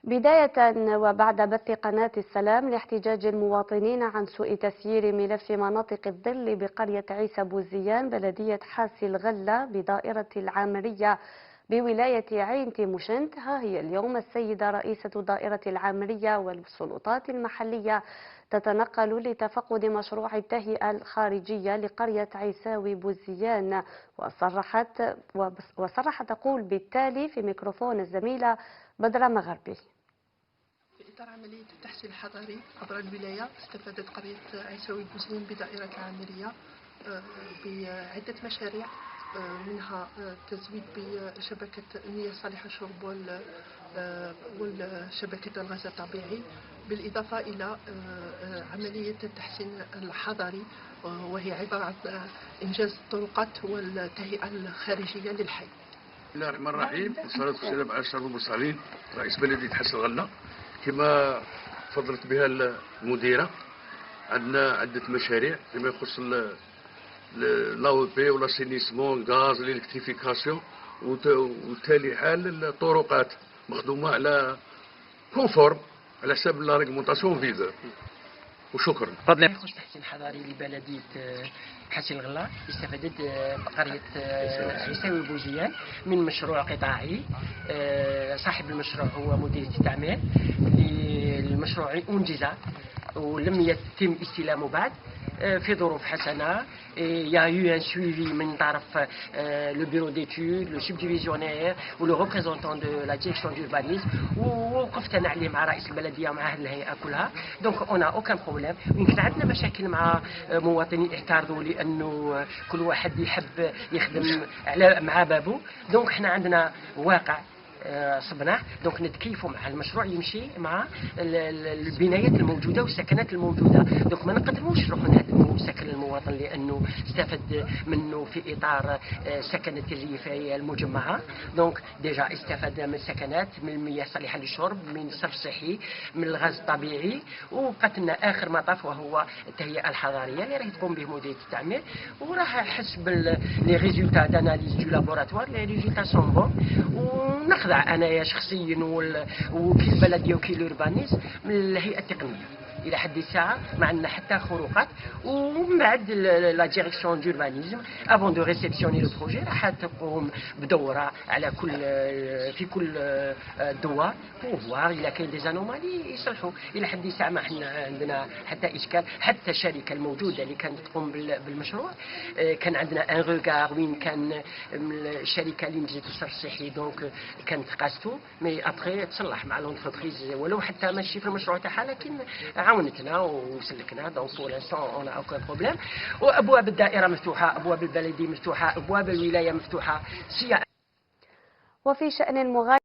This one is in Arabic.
بداية وبعد بث قناة السلام لاحتجاج المواطنين عن سوء تسيير ملف مناطق الظل بقرية عيسى بوزيان بلدية حاسي الغلة بدائرة العامرية بولاية عين تيموشنت، ها هي اليوم السيدة رئيسة دائرة العامرية والسلطات المحلية تتنقل لتفقد مشروع التهيئة الخارجية لقرية عيساوي بوزيان، وصرحت تقول بالتالي في ميكروفون الزميلة بدر مغربي. في إطار عملية التحسين الحضري عبر الولاية، استفادت قرية عيساوي بوزيان بدائرة العامرية بعدة مشاريع، منها تزويد بشبكة مياه صالحة للشرب والشبكة الغاز الطبيعي، بالإضافة إلى عملية التحسين الحضري وهي عبارة عن إنجاز الطرقات والتهيئة الخارجية للحي. بسم الله الرحمن الرحيم، والصلاة والسلام على أشرف المرسلين. رئيس بلدية حاسي الغلة كما فضلت بها المديرة، عندنا عدة مشاريع فيما يخص لاو بي والاسينيسمون غاز الالكتريفيكاسيون، وتالي حال الطرقات مخدومة على كونفورم على حساب لا ريغمونطاسيون فيزور. وشكرا. فضلا يخص تحسين حضاري لبلدية حاسي الغلة، استفادت قرية عيساوي بوزيان من مشروع قطاعي. صاحب المشروع هو مدير التعمير. المشروع أنجز ولم يتم استلامه بعد في ظروف حسنة. Il y a eu un suivi من طرف le bureau d'études, le subdivisionnaire ou le représentant de la direction d'urbanisme، ووقفت انا عليه مع رئيس البلديه ومع الهيئه كلها. دونك اون اوكان بروبليم. يمكن عندنا مشاكل مع مواطنين اعترضوا لانه كل واحد يحب يخدم مع بابه. دونك احنا عندنا واقع صبناه، دونك نتكيفوا مع المشروع يمشي مع البنايات الموجوده والسكنات الموجوده. دونك ما نقدروش نروحوا نهدموا سكن المواطن لانه استفد منه في اطار سكنات الريفيه المجمعه. دونك ديجا استفاد من السكنات، من المياه الصالحه للشرب، من الصرف الصحي، من الغاز الطبيعي، وبقات لنا اخر مطاف وهو التهيئه الحضاريه اللي راهي تقوم به مديريه التعمير، وراه حسب لي ريزولتا داناليز دو لابوراتوار لي ريزولتا سون بون. ونخضع انايا شخصيا وكيل البلديه وكيل الأوربانيزم من الهيئه التقنيه. الى حد الساعه ما عندنا حتى خروقات، ومن بعد لا ديريكسيون دوربانيزم افون دو ريسبسيوني لو بروجي راح تقوم بدوره على في كل دوار بور فوار الا كاين دي زانومالي يصلحوا. الى حد الساعه ما حنا عندنا حتى اشكال. حتى الشركه الموجوده اللي كانت تقوم بالمشروع كان عندنا ان روغار وين كان الشركه اللي نجزت الصرف الصحي، دونك كانت قاستو مي ابخي تصلح مع لونتربريز، ولو حتى ماشي في المشروع تاعها لكن عاونتنا وسلكنا. دونك بور لانستون اون اوكان بروبليم. وابواب الدائره مفتوحه، ابواب البلديه مفتوحه، ابواب الولايه مفتوحه. وفي شأن المغاير